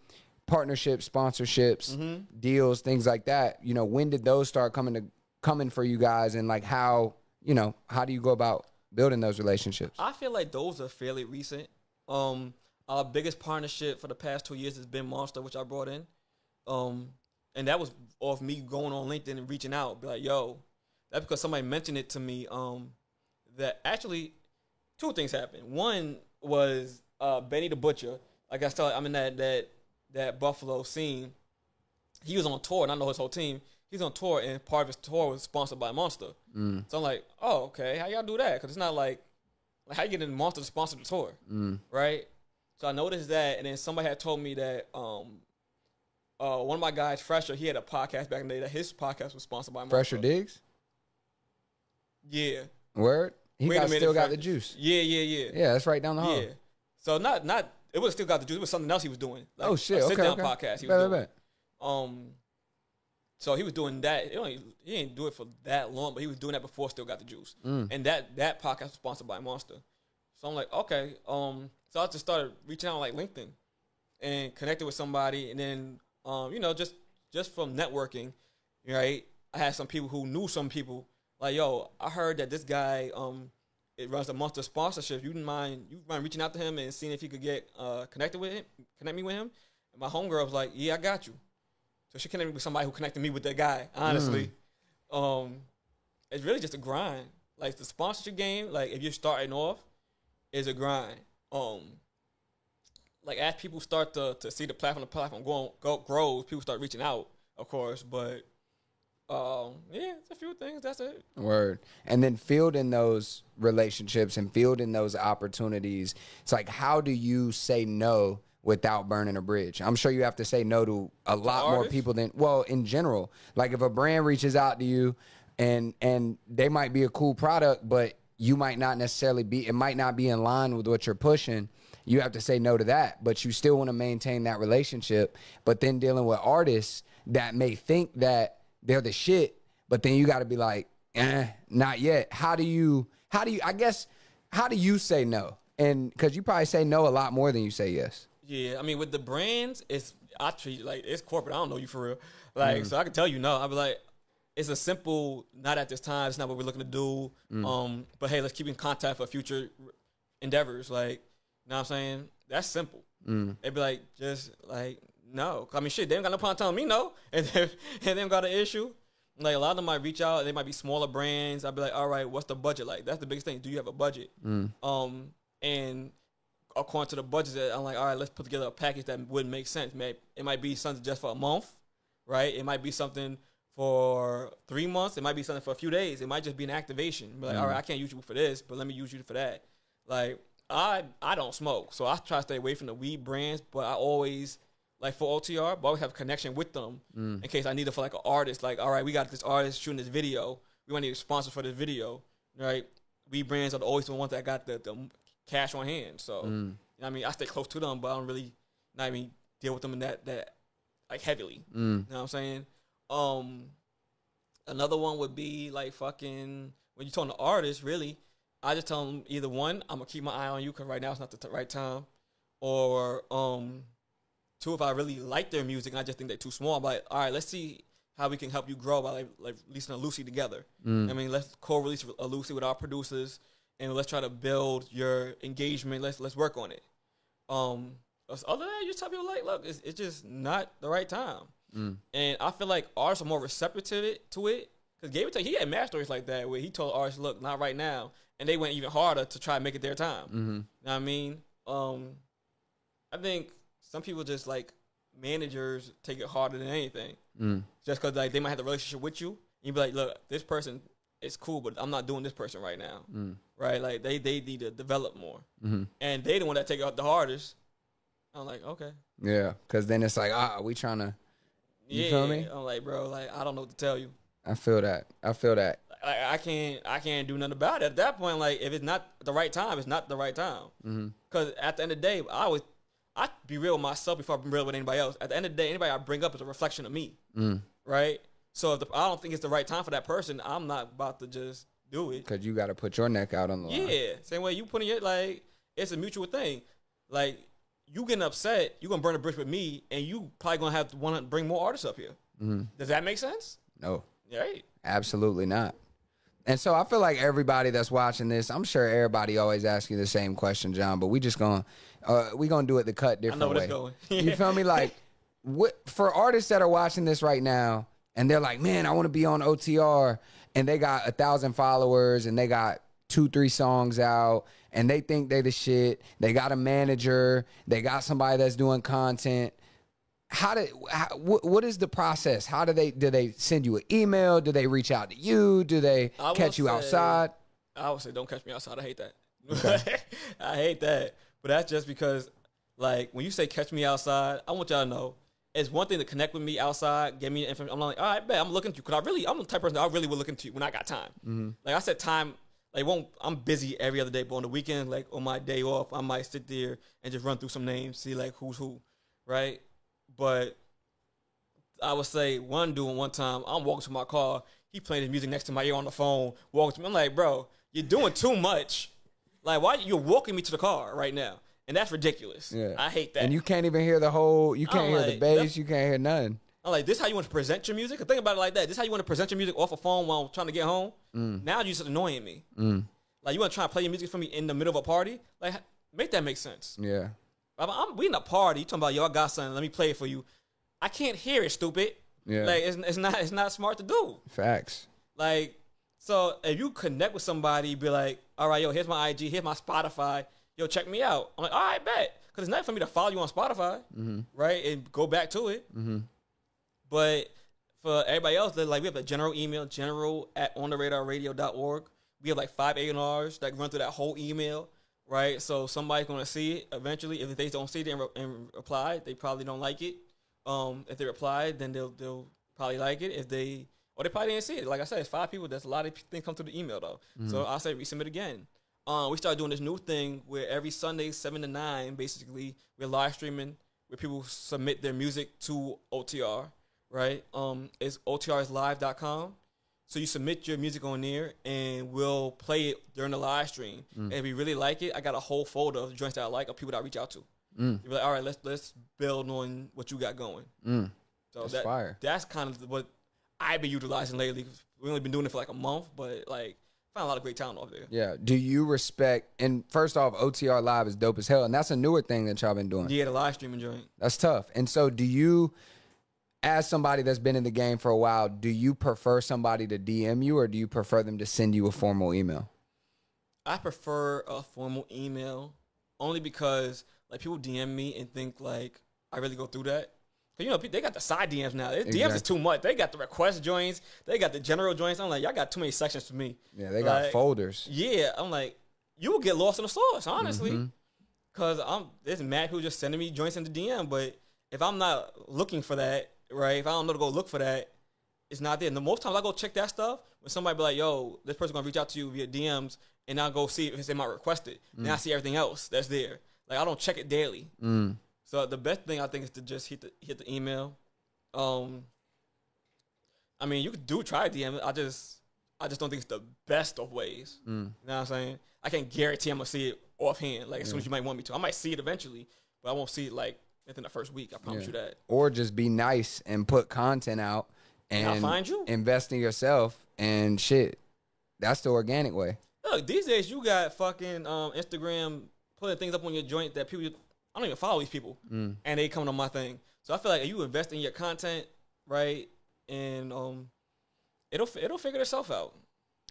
partnerships, sponsorships, deals, things like that. You know, when did those start coming for you guys? And like how do you go about building those relationships? I feel like those are fairly recent. Our biggest partnership for the past 2 years has been Monster, which I brought in. And that was off me going on LinkedIn and reaching out, be like, yo, that's because somebody mentioned it to me. That actually, two things happened. One was Benny the Butcher. Like I said, I'm in that Buffalo scene. He was on tour, and I know his whole team. He's on tour, and part of his tour was sponsored by Monster. So I'm like, oh, okay, how y'all do that? Because it's not like how you get in Monster to sponsor the tour, right? So I noticed that, and then somebody had told me that one of my guys, Fresher, he had a podcast back in the day that his podcast was sponsored by Monster. Fresher Diggs? Yeah. Word? He still got the juice. Yeah. Yeah, that's right down the hall. Yeah. So not it was still got the juice. It was something else he was doing. Like oh shit! A sit-down okay. podcast he was doing. So he was doing that. He didn't do it for that long, but he was doing that before Still Got the Juice. And that podcast was sponsored by Monster. So I'm like, okay. So I just started reaching out like LinkedIn and connected with somebody, and then just from networking, right? I had some people who knew some people. Like, yo, I heard that this guy it runs a Monster sponsorship. You mind reaching out to him and seeing if he could get connect me with him? And my homegirl was like, yeah, I got you. So she connected me with somebody who connected me with that guy. Honestly, it's really just a grind. Like the sponsorship game, like if you're starting off, is a grind. Like as people start to see the platform grows, people start reaching out, of course. But it's a few things. That's it. Word. And then fielding those relationships and fielding those opportunities. It's like, how do you say no without burning a bridge? I'm sure you have to say no to a lot more people than, well, in general. Like if a brand reaches out to you and they might be a cool product, but you might not necessarily it might not be in line with what you're pushing. You have to say no to that, but you still want to maintain that relationship. But then dealing with artists that may think that they're the shit, but then you got to be like, not yet. How do you say no? And because you probably say no a lot more than you say yes. Yeah, I mean, with the brands, I treat like it's corporate. I don't know you for real. Like, so I can tell you no. I'll be like, it's a simple, not at this time. It's not what we're looking to do. But hey, let's keep in contact for future endeavors. Like, you know what I'm saying? That's simple. They'd be like, just like, no. I mean, shit, they ain't got no problem telling me no. And they don't got an issue. Like a lot of them might reach out, and they might be smaller brands. I'd be like, all right, what's the budget like? That's the biggest thing. Do you have a budget? And according to the budget, I'm like, all right, let's put together a package that would make sense. It might be something just for a month, right? It might be something for 3 months. It might be something for a few days. It might just be an activation. Be like, all right, I can't use you for this, but let me use you for that. Like, I don't smoke, so I try to stay away from the weed brands, but I always, like for OTR, but I always have a connection with them in case I need it for like an artist. Like, all right, we got this artist shooting this video. We want to need a sponsor for this video, right? Weed brands are always the ones that got the cash on hand. So, you know what I mean, I stay close to them, but I don't really, deal with them in that like heavily. You know what I'm saying? Another one would be like fucking when you're talking to artists, really, I just tell them either one, I'm gonna keep my eye on you because right now it's not the right time, or two, if I really like their music and I just think they're too small, I'm like, all right, let's see how we can help you grow by like releasing a Lucy together. I mean, let's co-release a Lucy with our producers and let's try to build your engagement. Let's work on it. Other than that, you just tell people like, look, it's just not the right time. And I feel like artists are more receptive to it. Because Gabe, he had mad stories like that where he told artists, look, not right now. And they went even harder to try and make it their time. You know what I mean? I think some people just like managers take it harder than anything. Just because like they might have the relationship with you. And you be like, look, this person is cool, but I'm not doing this person right now. Right? Like they need to develop more. And they the one that take it the hardest. I'm like, okay. Yeah, because then it's like, we trying to, you feel me? I'm like, bro, like, I don't know what to tell you. I feel that. Like, I can't do nothing about it. At that point, like, if it's not the right time, it's not the right time. Because at the end of the day, I be real with myself before I'm real with anybody else. At the end of the day, anybody I bring up is a reflection of me. Right? So if I don't think it's the right time for that person, I'm not about to just do it. Because you got to put your neck out on the line. Yeah. Same way you putting it, like, it's a mutual thing. Like, you getting upset, you going to burn a bridge with me, and you probably going to have to want to bring more artists up here. Does that make sense? No. Right. Absolutely not. And so I feel like everybody that's watching this, I'm sure everybody always asks you the same question, John, but we gonna do it the cut different I know where way. it's going. You feel me? Like, for artists that are watching this right now, and they're like, man, I want to be on OTR, and they got 1,000 followers, and they got 2-3 songs out, and they think they the shit. They got a manager. They got somebody that's doing content. What is the process? How do they send you an email? Do they reach out to you? Do they catch you outside? I would say don't catch me outside. I hate that. Okay. I hate that. But that's just because, like, when you say catch me outside, I want y'all to know it's one thing to connect with me outside, get me information. I'm like, all right, bet I'm looking at you because I'm the type of person that I really will look into you when I got time. Like I said, time. Like, I'm busy every other day, but on the weekend, like on my day off, I might sit there and just run through some names, see like who's who, right? But I would say one time, I'm walking to my car, he playing his music next to my ear on the phone, walking to me. I'm like, bro, you're doing too much. Like, why you're walking me to the car right now? And that's ridiculous. Yeah. I hate that. And you can't even hear you can't hear the bass, you can't hear nothing. I'm like, this how you want to present your music? Think about it like that. This how you want to present your music off a phone while I'm trying to get home? Now you're just annoying me. Like, you want to try to play your music for me in the middle of a party? Like, make that make sense. Yeah. We in a party. You talking about, yo, I got something. Let me play it for you. I can't hear it, stupid. Yeah. Like, it's not smart to do. Facts. Like, so if you connect with somebody, be like, all right, yo, here's my IG, here's my Spotify. Yo, check me out. I'm like, all right, bet. Because it's not for me to follow you on Spotify, right, and go back to it. But for everybody else, like, we have a general email, general@ontheradarradio.org. We have like 5 A&Rs that run through that whole email, right? So somebody's going to see it eventually. If they don't see it and reply, they probably don't like it. If they reply, then they'll probably like it. Or they probably didn't see it. Like I said, it's 5 people. That's a lot of things come through the email, though. So I'll say resubmit again. We started doing this new thing where every Sunday, 7 to 9, basically, we're live streaming where people submit their music to OTR, right? It's OTRslive.com. So you submit your music on there, and we'll play it during the live stream. And if we really like it, I got a whole folder of joints that I like, of people that I reach out to. You'll be like, all right, let's build on what you got going. So that's fire. That's kind of what I've been utilizing lately. We've only been doing it for like a month, but like, found a lot of great talent over there. Yeah. Do you respect, and first off, OTR Live is dope as hell, and that's a newer thing that y'all been doing. Yeah, the live streaming joint. That's tough. And so do you, as somebody that's been in the game for a while, do you prefer somebody to DM you or do you prefer them to send you a formal email? I prefer a formal email only because like people DM me and think like I really go through that. Cause you know they got the side DMs now. DMs is too much. They got the request joints. They got the general joints. I'm like, y'all got too many sections for me. Yeah, they got folders. Yeah, I'm like, you will get lost in the sauce, honestly. Cause there's mad people just sending me joints in the DM, but if I'm not looking for that, right? If I don't know to go look for that, it's not there. And the most times I go check that stuff when somebody be like, yo, this person's gonna reach out to you via DMs, and I'll go see if it's in my requested. Then I see everything else that's there. Like I don't check it daily. So the best thing I think is to just hit the email. I mean, you could try DM. I just don't think it's the best of ways. You know what I'm saying? I can't guarantee I'm gonna see it offhand, like as soon as you might want me to. I might see it eventually, but I won't see it like within the first week. I promise you that. Or just be nice and put content out and I'll find you. Invest in yourself and shit. That's the organic way. Look, these days you got fucking Instagram putting things up on your joint that people I don't even follow these people, and they coming on my thing. So I feel like if you invest in your content, right, and it'll figure itself out.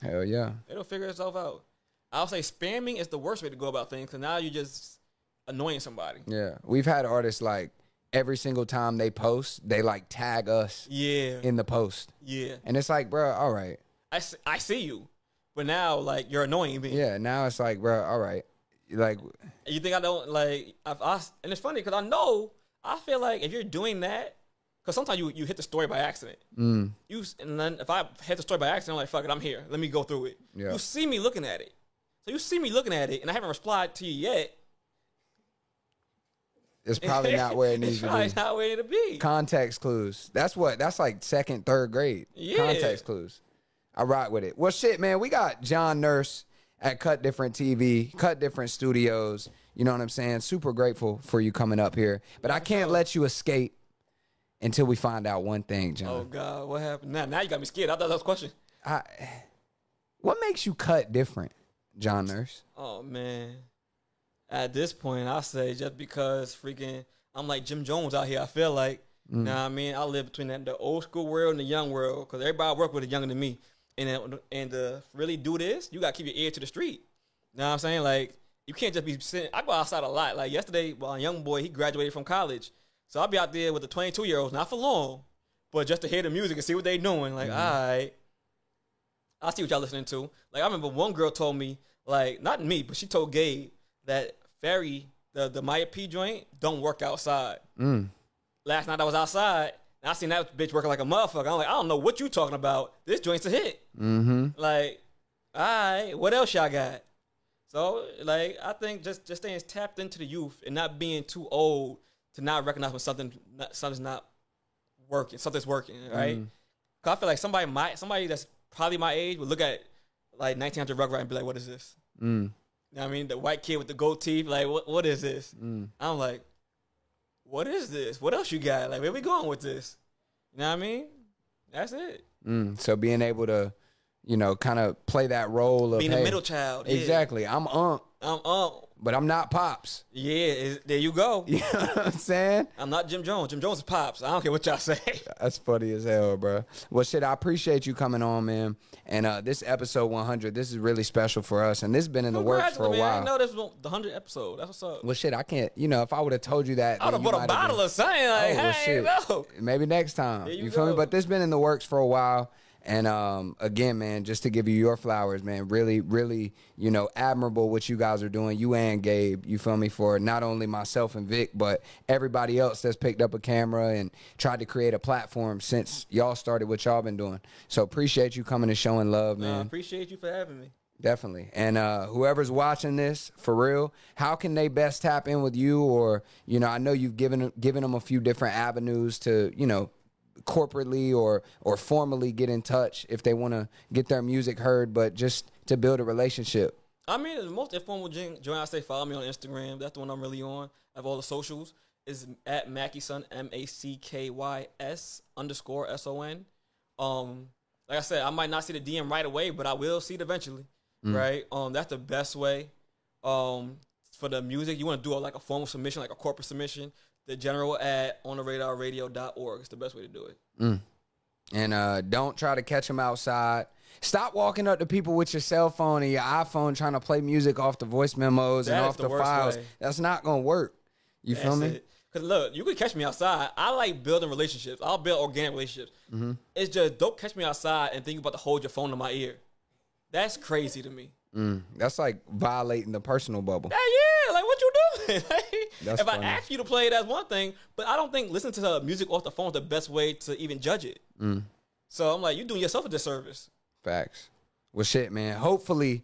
Hell yeah, it'll figure itself out. I'll say spamming is the worst way to go about things because now you're just annoying somebody. Yeah, we've had artists like every single time they post, they like tag us. In the post. Yeah, and it's like, bro, all right, I see you, but now like you're annoying me. Yeah, now it's like, bro, all right. Like, you think I don't like? And it's funny because I feel like if you're doing that, because sometimes you hit the story by accident. And then if I hit the story by accident, I'm like, fuck it, I'm here. Let me go through it. Yeah. You see me looking at it, and I haven't replied to you yet. It's probably not where it needs to be. It's not where it to be. Context clues. That's like second, third grade. Yeah. Context clues. I rock with it. Well, shit, man, we got John Nurse at Cut Different TV, Cut Different Studios. You know what I'm saying? Super grateful for you coming up here. But I can't let you escape until we find out one thing, John. Oh, God. What happened? Now you got me scared. I thought that was a question. What makes you cut different, John Nurse? Oh, man. At this point, I'll say just because freaking I'm like Jim Jones out here, I feel like. You know what I mean? I live between the old school world and the young world because everybody I work with is younger than me. And to really do this, you got to keep your ear to the street. You know what I'm saying? Like, you can't just be sitting. I go outside a lot. Like, yesterday, a young boy, he graduated from college. So I'll be out there with the 22-year-olds, not for long, but just to hear the music and see what they doing. Like, all right, I'll see what y'all listening to. Like, I remember one girl told me, like, not me, but she told Gabe that Ferry, the Maya P joint, don't work outside. Last night I was outside. I seen that bitch working like a motherfucker. I'm like, I don't know what you talking about. This joint's a hit. Like, all right, what else y'all got? So, like, I think just staying tapped into the youth and not being too old to not recognize when something's not working. Something's working, right? Cause I feel like somebody that's probably my age would look at like 1900 Rugrats and be like, what is this? You know what I mean? The white kid with the gold teeth, like, what is this? I'm like, what is this? What else you got? Like, where we going with this? You know what I mean? That's it. So being able to, you know, kind of play that role of being a middle child. Exactly. Yeah. I'm but I'm not Pops. Yeah, there you go. You know what I'm saying? I'm not Jim Jones. Jim Jones is Pops. I don't care what y'all say. That's funny as hell, bro. Well, shit, I appreciate you coming on, man. And this episode 100, this is really special for us. And this has been in the works for a while. I didn't know this was the 100th episode. That's what's up. Well, shit, I can't, you know, if I would have told you that. I would have bought a bottle of something. Like, well, hey, no. Maybe next time. You feel me? But this has been in the works for a while. And again, man, just to give you your flowers, man, really, really, you know, admirable what you guys are doing, you and Gabe, you feel me, for not only myself and Vic, but everybody else that's picked up a camera and tried to create a platform since y'all started what y'all been doing. So appreciate you coming and showing love, man. I appreciate you for having me. Definitely. And whoever's watching this, for real, how can they best tap in with you? Or, you know, I know you've given them a few different avenues to, you know, corporately or formally get in touch if they want to get their music heard, but just to build a relationship. I mean, the most informal joint, I say follow me on Instagram. That's the one I'm really on. I have all the socials. Is at MackeySon, MackysS_SON. Like I said, I might not see the DM right away, but I will see it eventually. Right? That's the best way. For the music, you want to do like a formal submission, like a corporate submission. the general at ontheradarradio.org. It's the best way to do it. And don't try to catch them outside. Stop walking up to people with your cell phone and your iPhone trying to play music off the voice memos and That is off the the worst files. way. That's not going to work. You feel me? Because look, you can catch me outside. I like building relationships. I'll build organic relationships. It's just don't catch me outside and think you're about to hold your phone in my ear. That's crazy to me. That's like violating the personal bubble. Yeah, like what you doing? That's if funny. I ask you to play it, that's one thing. But I don't think listening to the music off the phone is the best way to even judge it. So I'm like, you're doing yourself a disservice. Facts. Well, shit, man. Hopefully,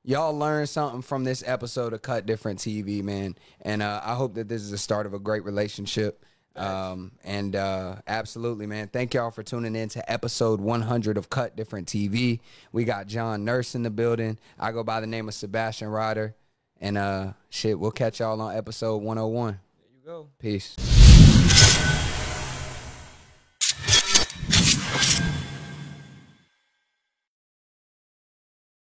y'all learned something from this episode of Cut Different TV, man. And I hope that this is the start of a great relationship. Absolutely, man. Thank y'all for tuning in to episode 100 of Cut Different TV. We got John Nurse in the building. I go by the name of Sebastian Ryder. And shit, we'll catch y'all on episode 101. There you go. Peace.